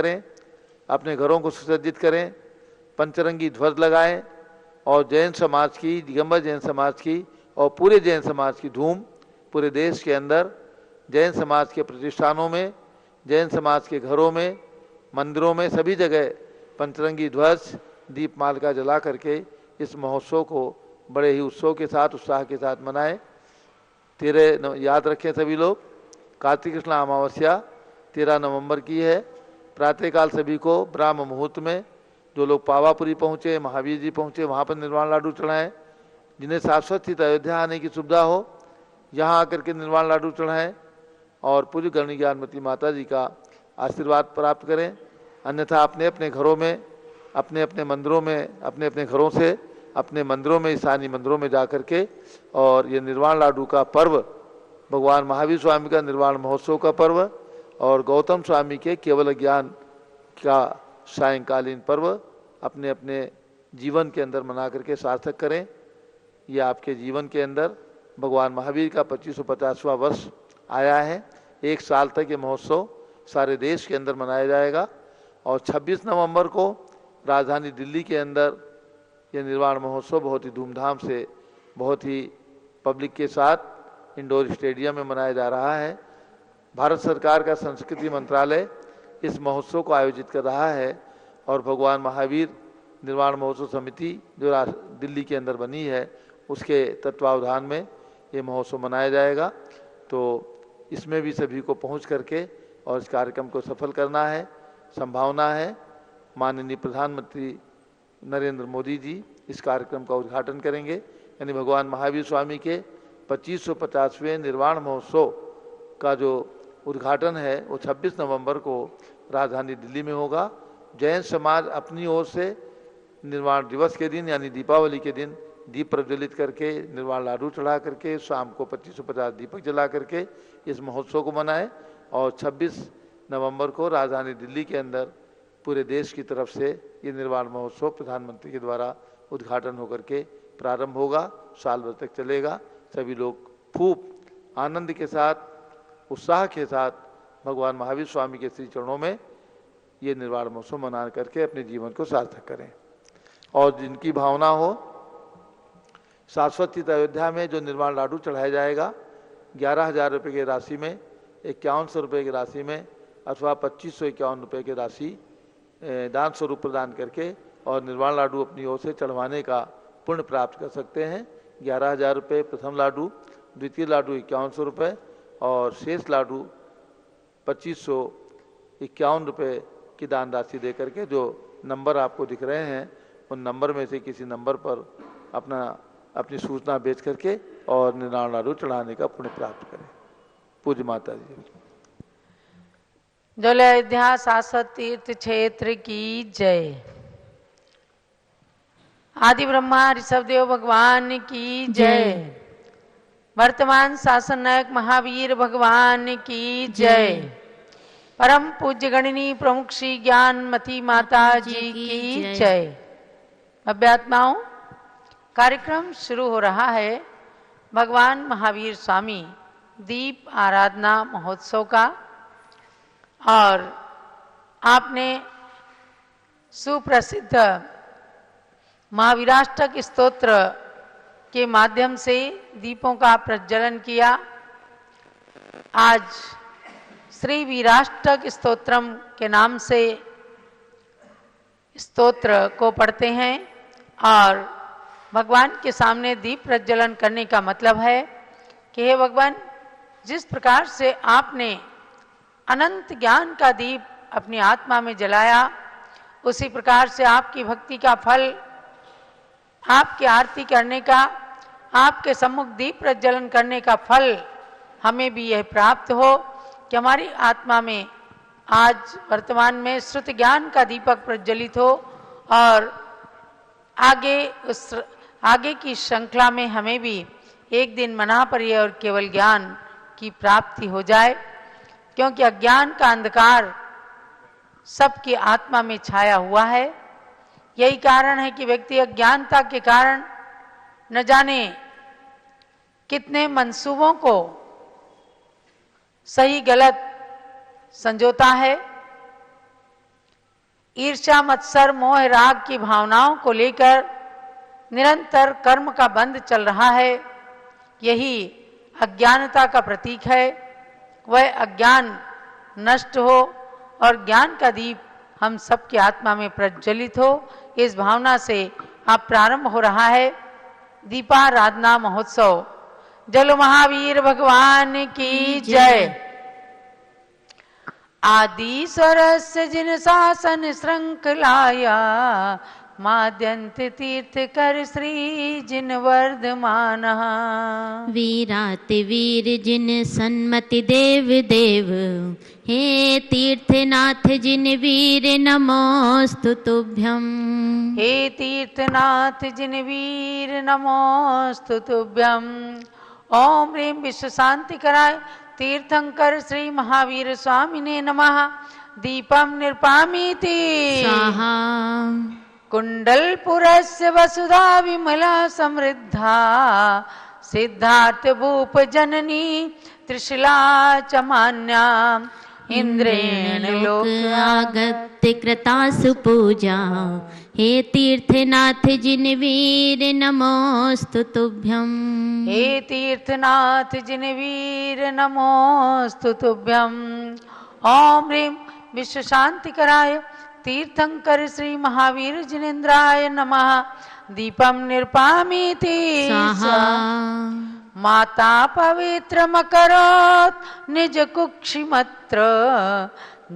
करें, अपने घरों को सुसज्जित करें, पंचरंगी ध्वज लगाएं और जैन समाज की, दिगंबर जैन समाज की और पूरे जैन समाज की धूम पूरे देश के अंदर, जैन समाज के प्रतिष्ठानों में, जैन समाज के घरों में, मंदिरों में, सभी जगह पंचरंगी ध्वज, दीपमालिका जला करके इस महोत्सव को बड़े ही उत्सव के साथ, उत्साह के साथ मनाएं। याद रखें सभी लोग, कार्तिक कृष्ण अमावस्या 13 नवंबर की है। प्रातःकाल सभी को ब्राह्म मुहूर्त में जो लोग पावापुरी पहुँचे, महावीर जी पहुँचे, वहाँ पर निर्वाण लाडू चढ़ाएं। जिन्हें शाश्वत स्थित अयोध्या आने की सुविधा हो, यहाँ आकर के निर्वाण लाडू चढ़ाएं और पूरी गणनी ज्ञानमती माता जी का आशीर्वाद प्राप्त करें। अन्यथा अपने अपने घरों में, अपने अपने मंदिरों में, अपने अपने घरों से अपने मंदिरों में, ईशानी मंदिरों में जा कर के और ये निर्वाण लाडू का पर्व, भगवान महावीर स्वामी का निर्वाण महोत्सव का पर्व और गौतम स्वामी के केवल ज्ञान का सायंकालीन पर्व अपने अपने जीवन के अंदर मना करके सार्थक करें। ये आपके जीवन के अंदर भगवान महावीर का 2550वां वर्ष आया है। 1 साल तक ये महोत्सव सारे देश के अंदर मनाया जाएगा और 26 नवंबर को राजधानी दिल्ली के अंदर ये निर्वाण महोत्सव बहुत ही धूमधाम से, बहुत ही पब्लिक के साथ इंडोर स्टेडियम में मनाया जा रहा है। भारत सरकार का संस्कृति मंत्रालय इस महोत्सव को आयोजित कर रहा है और भगवान महावीर निर्वाण महोत्सव समिति जो दिल्ली के अंदर बनी है, उसके तत्वावधान में ये महोत्सव मनाया जाएगा। तो इसमें भी सभी को पहुंच करके और इस कार्यक्रम को सफल करना है। संभावना है माननीय प्रधानमंत्री नरेंद्र मोदी जी इस कार्यक्रम का उद्घाटन करेंगे, यानी भगवान महावीर स्वामी के 2550वें निर्वाण महोत्सव का जो उद्घाटन है वो 26 नवंबर को राजधानी दिल्ली में होगा। जैन समाज अपनी ओर से निर्वाण दिवस के दिन यानी दीपावली के दिन दीप प्रज्वलित करके, निर्वाण लाडू चढ़ा करके, शाम को 2550 दीपक जला करके इस महोत्सव को मनाएं और 26 नवंबर को राजधानी दिल्ली के अंदर पूरे देश की तरफ से ये निर्वाण महोत्सव प्रधानमंत्री के द्वारा उद्घाटन होकर के प्रारंभ होगा, साल भर तक चलेगा। सभी लोग खूब आनंद के साथ, उत्साह के साथ भगवान महावीर स्वामी के श्री चरणों में ये निर्वाण महोत्सव मना करके अपने जीवन को सार्थक करें। और जिनकी भावना हो, शाश्वत स्थित अयोध्या में जो निर्वाण लाडू चढ़ाया जाएगा 11,000 रुपये की राशि में, 5100 रुपये की राशि में अथवा 2551 रुपये की राशि दान स्वरूप प्रदान करके और निर्वाण लाडू अपनी ओर से चढ़वाने का पुण्य प्राप्त कर सकते हैं। 11,000 रुपये प्रथम लाडू, द्वितीय लाडू 5100 रुपये और शेष लाडू 2551 रुपये की दान राशि दे करके जो नंबर आपको दिख रहे हैं उन नंबर में से किसी नंबर पर अपनी सूचना बेच करके और निर्वाण लाडू चढ़ाने का पुण्य प्राप्त करें। पूज्य माता जी। जल अयोध्या शाश्वत तीर्थ क्षेत्र की जय। आदि ब्रह्मा ऋषभदेव भगवान की जय। वर्तमान शासन नायक महावीर भगवान की जय। परम पूज्य गणनी प्रमुख श्री ज्ञानमती माता जी की जय। अभ्यात्माओं, कार्यक्रम शुरू हो रहा है भगवान महावीर स्वामी दीप आराधना महोत्सव का। और आपने सुप्रसिद्ध महावीराष्टक स्तोत्र के माध्यम से दीपों का प्रज्वलन किया। आज श्री वीराष्टक स्तोत्रम के नाम से स्तोत्र को पढ़ते हैं और भगवान के सामने दीप प्रज्वलन करने का मतलब है कि हे भगवान, जिस प्रकार से आपने अनंत ज्ञान का दीप अपनी आत्मा में जलाया, उसी प्रकार से आपकी भक्ति का फल, आपकी आरती करने का, आपके सम्मुख दीप प्रज्वलन करने का फल हमें भी यह प्राप्त हो कि हमारी आत्मा में आज वर्तमान में श्रुत ज्ञान का दीपक प्रज्वलित हो और आगे की श्रृंखला में हमें भी एक दिन मनापरिय और केवल ज्ञान की प्राप्ति हो जाए। क्योंकि अज्ञान का अंधकार सबकी आत्मा में छाया हुआ है। यही कारण है कि व्यक्ति अज्ञानता के कारण न जाने कितने मंसूबों को सही गलत संजोता है ईर्ष्या, मत्सर, मोह, राग की भावनाओं को लेकर निरंतर कर्म का बंध चल रहा है, यही अज्ञानता का प्रतीक है। वह अज्ञान नष्ट हो और ज्ञान का दीप हम सबके आत्मा में प्रज्वलित हो, इस भावना से अब प्रारंभ हो रहा है दीपाराधना महोत्सव। जल महावीर भगवान की जय। आदि स्वरस्य जिन शासन श्रृंखलाया, माद्यंत तीर्थ कर श्री जिन वर्धमान। वीरात वीर जिन सन्मति देव देव, हे तीर्थनाथ जिन वीर नमोस्तु तुभ्यम। हे तीर्थनाथ जिन वीर नमोस्तु तुभ्यम। ओम ह्रीं विश्व शांति कराय तीर्थंकर श्री महावीर स्वामिने नमः। दीपम निर्पामीति स्वाहा। कुंडलपुरस्य वसुधा विमला समृद्धा, सिद्धार्थ भूप जननी त्रिशिला च मान्या। इंद्रेण लोक आगत्य कृता सुपूजा, हे तीर्थनाथ जिन वीर नमोस्तु तुभ्यम। हे तीर्थनाथ जिन वीर नमोस्तु तुभ्यम। ओम ह्रीं विश्व शांति कराय तीर्थंकर श्री महावीर जिनेन्द्राय नमः। दीपम निर्पामीति स्वाहा। माता पवित्र मकरोत् निज कुक्षिमत्र,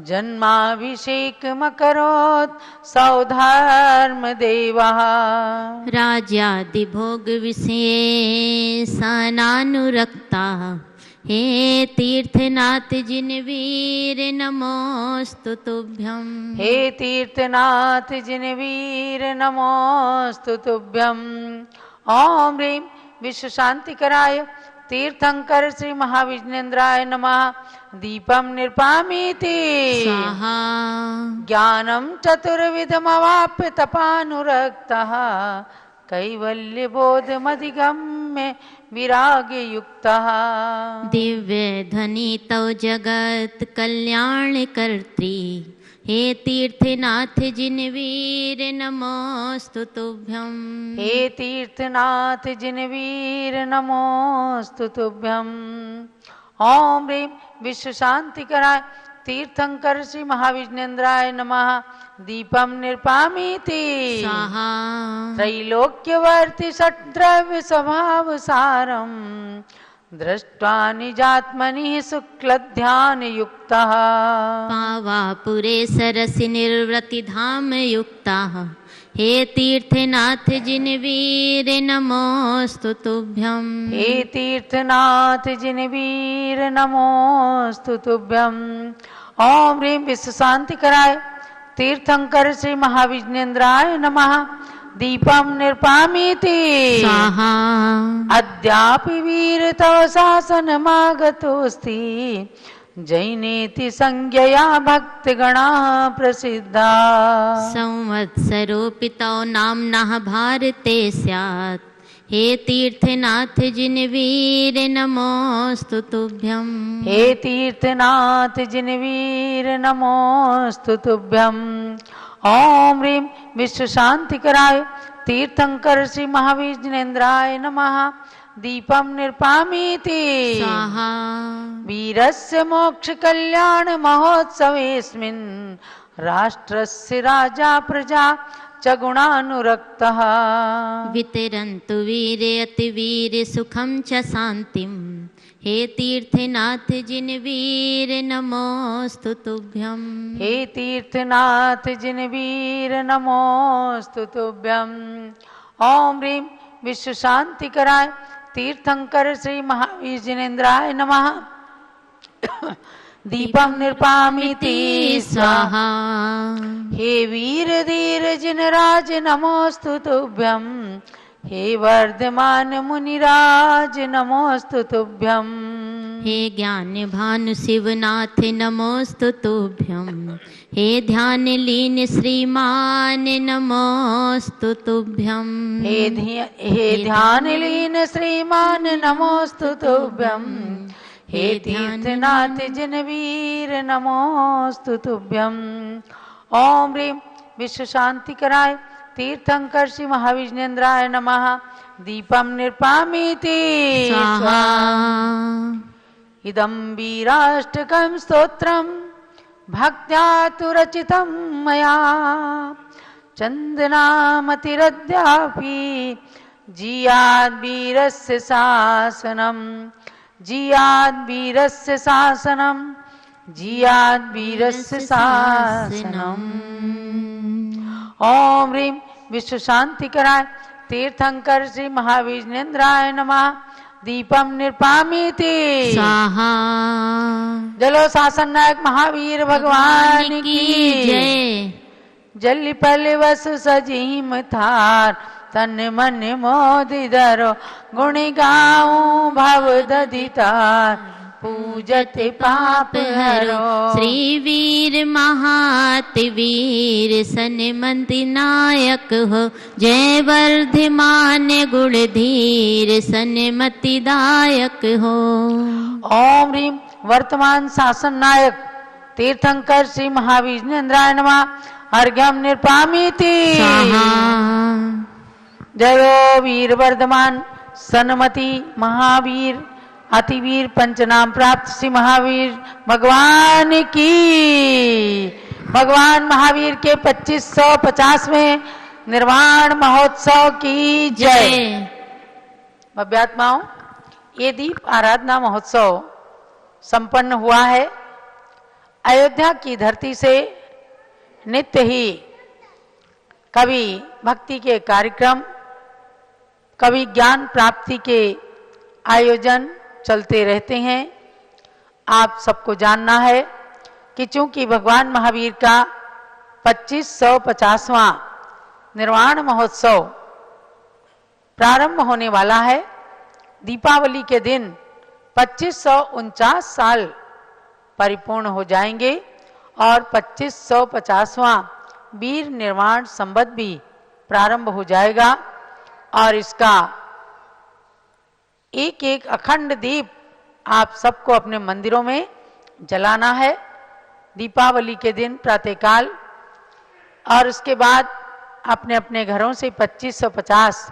जन्माभिषेक मकरोत् सौधर्म देवः। राज्यादि भोग विशेषानुरक्ता, हे तीर्थनाथ जिन वीर नमोस्तु तुभ्यम। हे तीर्थनाथ जिन वीर नमोस्तु तुभ्यम। ओम ह्रीं विश्व शांति कराय तीर्थंकर श्री महाविष्णुन्द्राय नमः। दीपम निर्पामीति स्वाहा। ज्ञानम चतुर्विधमवाप्य तपानुरक्तः, कैवल्य बोध मधिगम्य विराग युक्तः। दिव्य ध्वनि तव जगत कल्याण कर्त्री, हे तीर्थनाथ जिन वीर नमोस्तु तुभ्यम। हे तीर्थनाथ जिन वीर नमोस्तु तुभ्यम। ओम ह्रीं विश्व शांति कराय तीर्थंकर श्री महाविष्णुन्द्राय नमः। दीपम निर्पामीति स्वाहा। त्रैलोक्यवर्ति षड्द्रव्य स्वभाव सारम, दृष्ट्वा निजात्मनि शुक्ल ध्यान युक्तः। पावापुरे सरसि निर्वृति धाम युक्ताः, हे तीर्थनाथ जिन वीर नमोस्तु तुभ्यम। हे तीर्थनाथ जिन वीर नमोस्तु तुभ्यम। ओम ह्रीं विश्व शांति कराय तीर्थंकर श्री महाविष्णुन्द्राय नमः। दीपम निर्पामीति स्वाहा। अद्यापि वीर तव शासनमागतोऽस्ति, जैनेति संज्ञया भक्तगणा प्रसिद्धा। संवत्सरोऽपि तव नाम्नः भारते स्यात्, हे तीर्थनाथ जिन वीर नमोस्तु तुभ्यम। हे तीर्थनाथ जिन वीर नमोस्तु तुभ्यम। ओम ह्रीं विश्व शांति कराय तीर्थंकर श्री महाविष्णुन्द्राय नमः। दीपम निर्पामीति स्वाहा। वीरस्य मोक्ष कल्याण महोत्सवेस्मिन्, राष्ट्रस्य राजा प्रजा च गुणानुरक्तः। वितरन्तु वीरे अतिवीर सुखं च शान्तिं, हे तीर्थनाथ जिन वीर नमोस्तु तुभ्यम। हे तीर्थनाथ जिन वीर नमोस्तु तुभ्यम। ओम ह्रीं विश्व शांति कराय तीर्थंकर श्री महावीर जिनेन्द्राय नमः। दीपम निर्पामीति स्वाहा। हे वीर धीर जिन राज नमोस्तु तुभ्यम। हे वर्धमान मुनिराज नमोस्तु तुभ्यम। हे ज्ञान भानु शिवनाथ नमोस्तु तुभ्यम। हे ध्यान लीन श्रीमान नमोस्तु तुभ्यम। हे ध्यान लीन श्रीमान नमोस्तु तुभ्यम। हे तीर्थनाथ जिन वीर नमोस्तु तुभ्यम। ओम ह्रीं विश्व शांति कराय। तीर्थंकर श्री महाविष्णुन्द्राय नमः। दीपम निर्पामीति स्वाहा। इदं वीराष्टकं स्तोत्रं भक्त्या तु रचितं मया। चन्दनामतिरद्यापि जियाद्वीरस्य शासनं। जियाद्वीरस्य शासनं। जियाद्वीरस्य शासनम्। ओम ह्रीं विश्व शांति कराय। तीर्थंकर श्री महाविष्णुन्द्राय नमः। दीपम निर्पामीति स्वाहा। जलो शासन नायक महावीर भगवान की जय। जल पल वसु सजीम थार। तन मन मोदि धरो गुण गाऊं भव दधितार। पूजत पाप हरो। श्री वीर महातिवीर सन्मति नायक हो। जय वर्धमान गुणधीर सन्मति दायक हो। ओम ह्रीं वर्तमान शासन नायक तीर्थंकर श्री महाविष्णुन्द्राय नमः। अर्घ्यम निर्पामीति स्वाहा। जयो वीर वर्धमान सन्मति महावीर अतिवीर पंचनाम प्राप्त श्री महावीर भगवान की। भगवान महावीर के 2550वें निर्वाण महोत्सव की जय। भव्यात्माओं, ये दीप आराधना महोत्सव संपन्न हुआ है। अयोध्या की धरती से नित्य ही कभी भक्ति के कार्यक्रम, कभी ज्ञान प्राप्ति के आयोजन चलते रहते हैं। आप सबको जानना है कि चूंकि भगवान महावीर का 2550वां निर्वाण महोत्सव प्रारंभ होने वाला है। दीपावली के दिन 2549 साल परिपूर्ण हो जाएंगे और 2550वां वीर निर्वाण संवत भी प्रारंभ हो जाएगा। और इसका एक एक अखंड दीप आप सबको अपने मंदिरों में जलाना है दीपावली के दिन प्रातःकाल। और उसके बाद अपने अपने घरों से 2550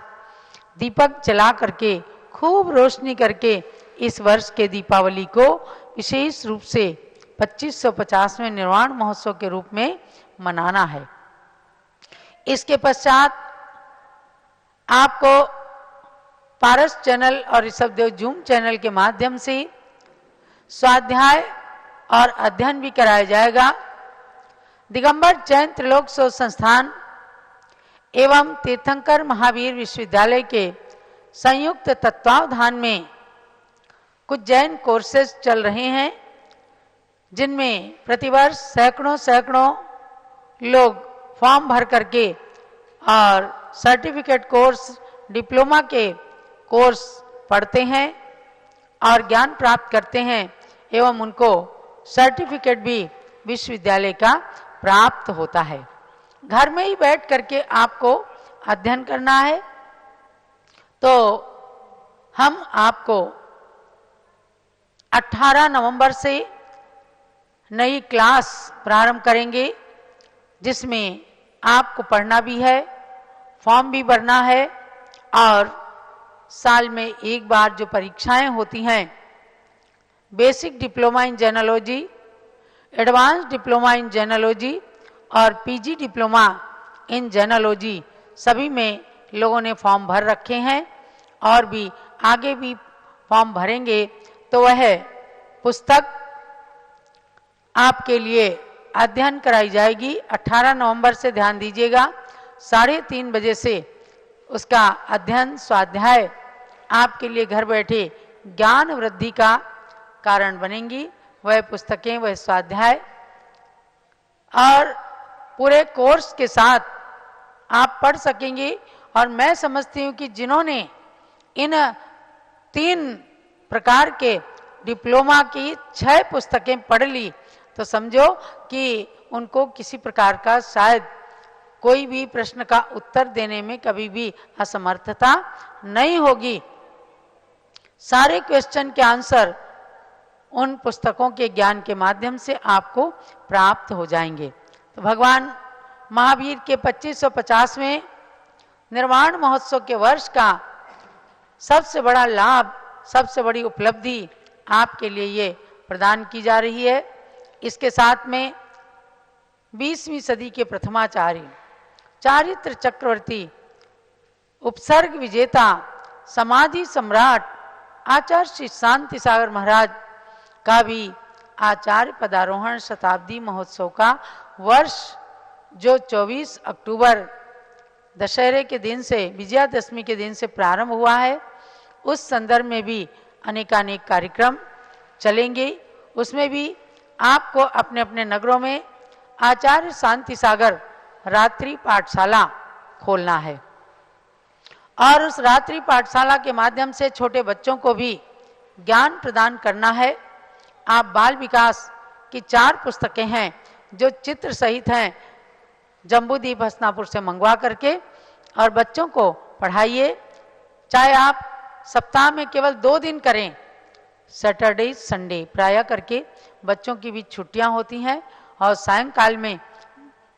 दीपक जला करके खूब रोशनी करके इस वर्ष के दीपावली को विशेष रूप से 2550वें निर्वाण महोत्सव के रूप में मनाना है। इसके पश्चात आपको पारस चैनल और ऋषभदेव जूम चैनल के माध्यम से स्वाध्याय और अध्ययन भी कराया जाएगा। दिगंबर जैन त्रिलोक शोध संस्थान एवं तीर्थंकर महावीर विश्वविद्यालय के संयुक्त तत्वावधान में कुछ जैन कोर्सेज चल रहे हैं, जिनमें प्रतिवर्ष सैकड़ों लोग फॉर्म भर करके और सर्टिफिकेट कोर्स, डिप्लोमा के कोर्स पढ़ते हैं और ज्ञान प्राप्त करते हैं एवं उनको सर्टिफिकेट भी विश्वविद्यालय का प्राप्त होता है। घर में ही बैठ करके आपको अध्ययन करना है। तो हम आपको 18 नवंबर से नई क्लास प्रारंभ करेंगे, जिसमें आपको पढ़ना भी है, फॉर्म भी भरना है और साल में एक बार जो परीक्षाएं होती हैं, basic diploma in gemology, advance diploma in gemology और पीजी डिप्लोमा इन जेनोलॉजी, सभी में लोगों ने फॉर्म भर रखे हैं और भी आगे भी फॉर्म भरेंगे। तो वह पुस्तक आपके लिए अध्ययन कराई जाएगी। 18 नवंबर से ध्यान दीजिएगा, 3:30 बजे से उसका अध्ययन स्वाध्याय आपके लिए घर बैठे ज्ञान वृद्धि का कारण बनेंगी। वह पुस्तकें, वह स्वाध्याय और पूरे कोर्स के साथ आप पढ़ सकेंगे। और मैं समझती हूँ कि जिन्होंने इन 3 प्रकार के डिप्लोमा की 6 पुस्तकें पढ़ ली, तो समझो कि उनको किसी प्रकार का शायद कोई भी प्रश्न का उत्तर देने में कभी भी असमर्थता नहीं होगी। सारे क्वेश्चन के आंसर उन पुस्तकों के ज्ञान के माध्यम से आपको प्राप्त हो जाएंगे। तो भगवान महावीर के 2550वें निर्वाण महोत्सव के वर्ष का सबसे बड़ा लाभ, सबसे बड़ी उपलब्धि आपके लिए ये प्रदान की जा रही है। इसके साथ में 20वीं सदी के प्रथमाचार्य, चारित्र चक्रवर्ती, उपसर्ग विजेता, समाधि सम्राट आचार्य श्री शांति सागर महाराज का भी आचार्य पदारोहण शताब्दी महोत्सव का वर्ष जो 24 अक्टूबर दशहरे के दिन से, विजयादशमी के दिन से प्रारंभ हुआ है, उस संदर्भ में भी अनेकानेक कार्यक्रम चलेंगे। उसमें भी आपको अपने अपने नगरों में आचार्य शांति सागर रात्रि पाठशाला खोलना है और उस रात्रि पाठशाला के माध्यम से छोटे बच्चों को भी ज्ञान प्रदान करना है। आप बाल विकास की 4 पुस्तकें हैं जो चित्र सहित हैं, जम्बूद्वीप हसनापुर से मंगवा करके और बच्चों को पढ़ाइए। चाहे आप सप्ताह में केवल 2 दिन करें, सैटरडे संडे प्रायः करके, बच्चों की भी छुट्टियां होती हैं और सायंकाल में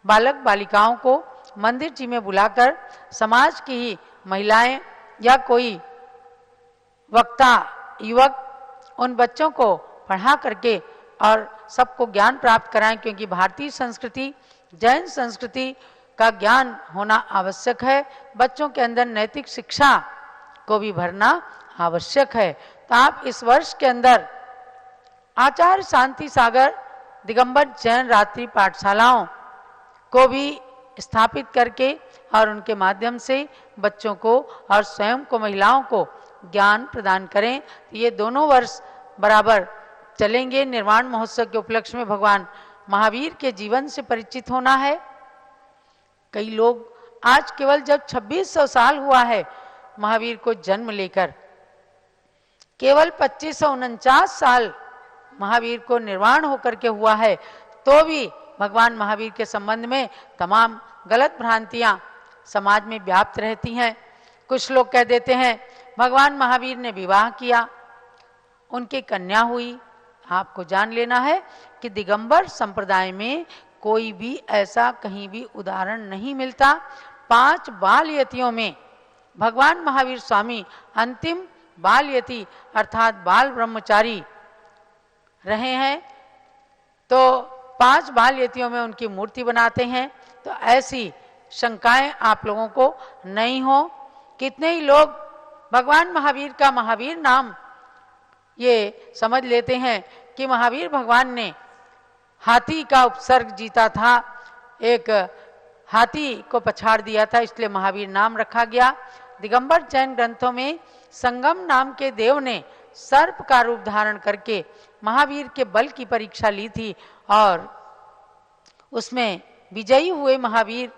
बालक बालिकाओं को मंदिर जी में बुलाकर समाज की ही महिलाएं या कोई वक्ता युवक उन बच्चों को पढ़ा करके और सबको ज्ञान प्राप्त कराएं, क्योंकि भारतीय संस्कृति, जैन संस्कृति का ज्ञान होना आवश्यक है। बच्चों के अंदर नैतिक शिक्षा को भी भरना आवश्यक है। तो आप इस वर्ष के अंदर आचार्य शांति सागर दिगंबर जैन रात्रि पाठशालाओं को भी स्थापित करके और उनके माध्यम से बच्चों को और स्वयं को, महिलाओं को ज्ञान प्रदान करें। ये दोनों वर्ष बराबर चलेंगे। निर्वाण महोत्सव के उपलक्ष्य में भगवान महावीर के जीवन से परिचित होना है। कई लोग आज केवल जब 2600 साल हुआ है महावीर को जन्म लेकर, केवल 2549 साल महावीर को निर्वाण होकर के हुआ है, तो भी भगवान महावीर के संबंध में तमाम गलत भ्रांतियां समाज में व्याप्त रहती हैं। कुछ लोग कह देते हैं भगवान महावीर ने विवाह किया, उनकी कन्या हुई। आपको जान लेना है कि दिगंबर संप्रदाय में कोई भी ऐसा कहीं भी उदाहरण नहीं मिलता। 5 बाल यतियों में भगवान महावीर स्वामी अंतिम बाल यति अर्थात बाल ब्रह्मचारी रहे हैं। तो 5 बाल यतियों में उनकी मूर्ति बनाते हैं। तो ऐसी शंकाएं आप लोगों को नहीं हो। कितने ही लोग भगवान महावीर का महावीर नाम ये समझ लेते हैं कि महावीर भगवान ने हाथी का उपसर्ग जीता था, एक हाथी को पछाड़ दिया था, इसलिए महावीर नाम रखा गया। दिगंबर जैन ग्रंथों में संगम नाम के देव ने सर्प का रूप धारण करके महावीर के बल की परीक्षा ली थी और उसमें विजयी हुए महावीर,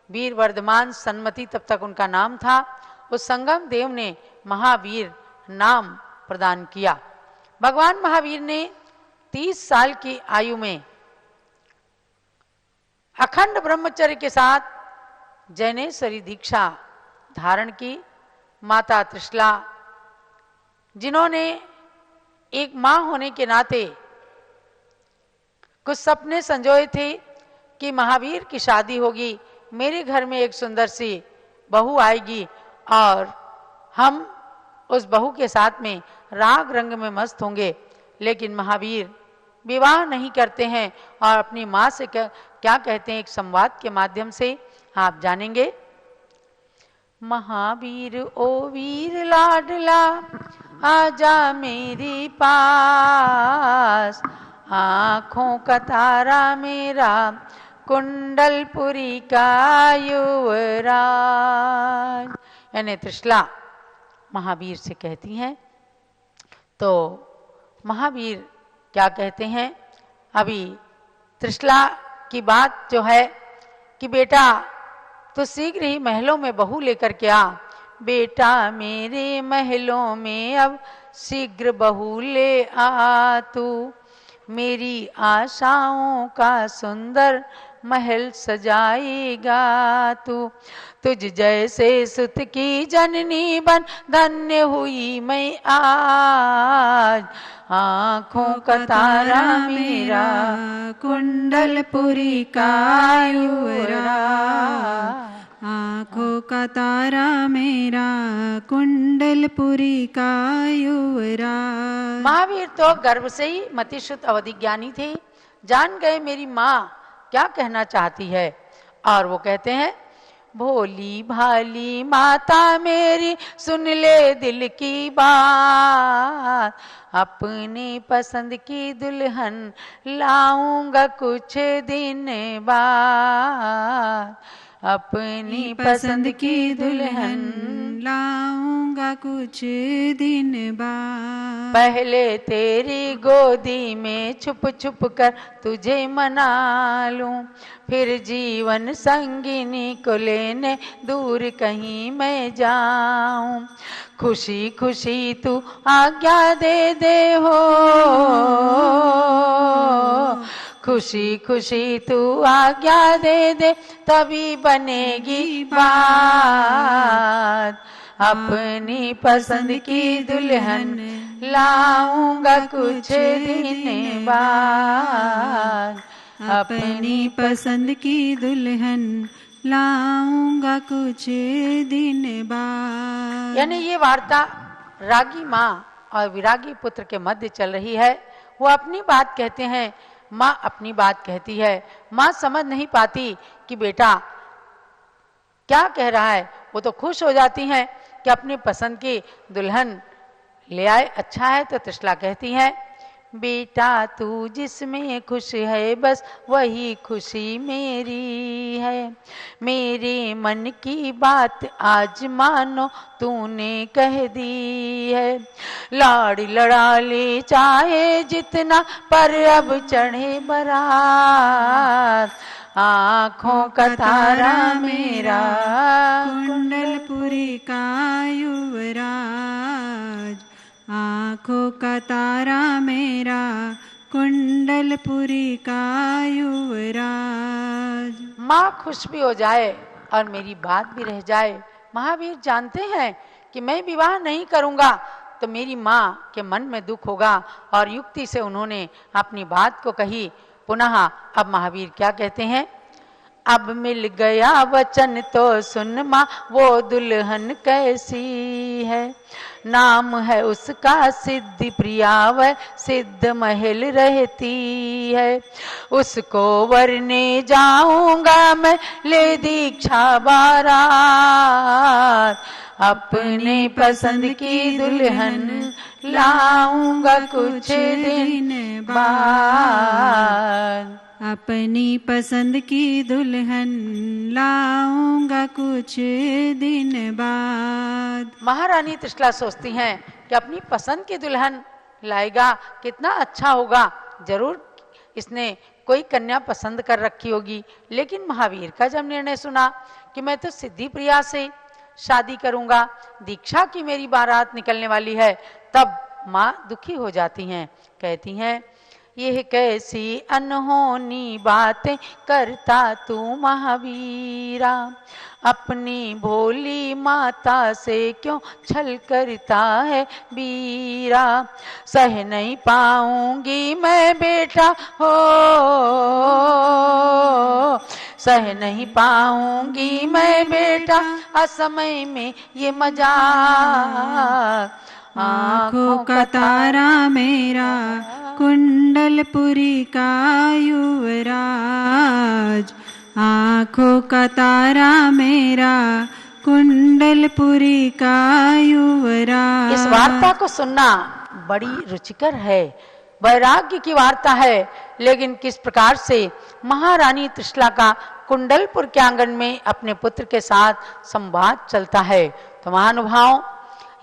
वीर वर्धमान सन्मति तब तक उनका नाम था। उस संगम देव ने महावीर नाम प्रदान किया। भगवान महावीर ने 30 साल की आयु में अखंड ब्रह्मचर्य के साथ जैनेश्वरी दीक्षा धारण की। माता त्रिशला, जिन्होंने एक मां होने के नाते कुछ सपने संजोए थे कि महावीर की शादी होगी, मेरे घर में एक सुंदर सी बहू आएगी और हम उस बहू के साथ में राग रंग में मस्त होंगे। लेकिन महावीर विवाह नहीं करते हैं और अपनी माँ से क्या कहते हैं, एक संवाद के माध्यम से आप जानेंगे। महावीर ओ वीर लाडला आजा मेरे पास, आँखों का तारा मेरा कुंडलपुरी का युवराज। यानी त्रिशला महावीर से कहती हैं। तो महावीर क्या कहते हैं, अभी त्रिशला की बात जो है कि बेटा तो शीघ्र ही महलों में बहू लेकर के आ, बेटा मेरे महलों में अब शीघ्र बहू ले आ तू, मेरी आशाओं का सुंदर महल सजाएगा तू, तुझ जैसे सुत की जननी बन धन्य हुई मैं आज, आँखों का तारा मेरा कुंडलपुरी का युवराज। तारा मेरा कुंडलपुरी का युवराज। महावीर तो गर्भ से ही मतिशुद्ध अवधि ज्ञानी थे, जान गए मेरी माँ क्या कहना चाहती है। और वो कहते हैं, भोली भाली माता मेरी सुन ले दिल की बात, अपनी पसंद की दुल्हन लाऊंगा कुछ दिन बाद, अपनी पसंद की दुल्हन लाऊंगा कुछ दिन बाद। पहले तेरी गोदी में छुप छुप कर तुझे मना लूं, फिर जीवन संगिनी को लेने दूर कहीं मैं जाऊं। खुशी खुशी तू आज्ञा दे दे हो, खुशी खुशी तू आज्ञा दे दे, तभी बनेगी बात, अपनी पसंद की दुल्हन लाऊंगा कुछ दिन बाद, अपनी पसंद की दुल्हन लाऊंगा कुछ दिन बाद। यानी ये वार्ता रागी माँ और विरागी पुत्र के मध्य चल रही है। वो अपनी बात कहते हैं, माँ अपनी बात कहती है। माँ समझ नहीं पाती कि बेटा क्या कह रहा है। वो तो खुश हो जाती हैं कि अपनी पसंद की दुल्हन ले आए, अच्छा है। तो त्रिशला कहती है, बेटा तू जिसमें खुश है बस वही खुशी मेरी है, मेरे मन की बात आज मानो तूने कह दी है। लाड़ लड़ा ले चाहे जितना, पर अब चढ़े बारात, आँखों का तारा मेरा कुंडलपुरी का युवराज, आँखों का तारा मेरा कुंडलपुरी का युवराज। माँ खुश भी हो जाए और मेरी बात भी रह जाए। महावीर जानते हैं कि मैं विवाह नहीं करूंगा तो मेरी माँ के मन में दुख होगा, और युक्ति से उन्होंने अपनी बात को कही। पुनः अब महावीर क्या कहते हैं, अब मिल गया वचन तो सुन माँ वो दुल्हन कैसी है, नाम है उसका सिद्धि प्रिया, वह सिद्ध महल रहती है। उसको वरने जाऊंगा मैं ले दीक्षा बारात, अपने पसंद की दुल्हन लाऊंगा कुछ दिन बाद, अपनी पसंद की दुल्हन लाऊंगा कुछ दिन बाद। महारानी त्रिशला सोचती हैं कि अपनी पसंद की दुल्हन लाएगा, कितना अच्छा होगा, जरूर इसने कोई कन्या पसंद कर रखी होगी। लेकिन महावीर का जब निर्णय सुना कि मैं तो सिद्धि प्रिया से शादी करूंगा, दीक्षा की मेरी बारात निकलने वाली है, तब माँ दुखी हो जाती हैं। कहती हैं, यह कैसी अनहोनी बातें करता तू महावीरा, अपनी भोली माता से क्यों छल करता है बीरा। सह नहीं पाऊंगी मैं बेटा हो, सह नहीं पाऊंगी मैं बेटा असमय में ये मजाक। आँखों का तारा मेरा कुंडलपुरी का युवराज, आँखों का तारा मेरा कुंडलपुरी का युवराज। इस वार्ता को सुनना बड़ी रुचिकर है, वैराग्य की वार्ता है। लेकिन किस प्रकार से महारानी त्रिशला का कुंडलपुर के आंगन में अपने पुत्र के साथ संवाद चलता है। तो महानुभाव,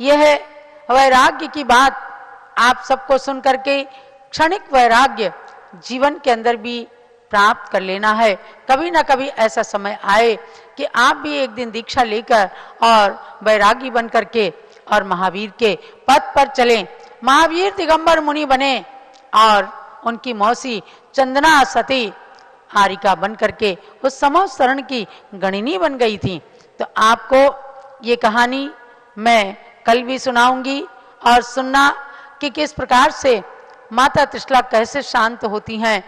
यह वैराग्य की बात आप सबको सुन करके क्षणिक वैराग्य जीवन के अंदर भी प्राप्त कर लेना है। कभी ना कभी ऐसा समय आए कि आप भी एक दिन दीक्षा लेकर और वैरागी बन करके और महावीर के पथ पर चलें। महावीर दिगंबर मुनि बने और उनकी मौसी चंदना सती हारिका बन करके उस समूह शरण की गणिनी बन गई थी। तो आपको ये कहानी मैं कल भी सुनाऊंगी, और सुनना कि किस प्रकार से माता त्रिशला कैसे शांत होती हैं।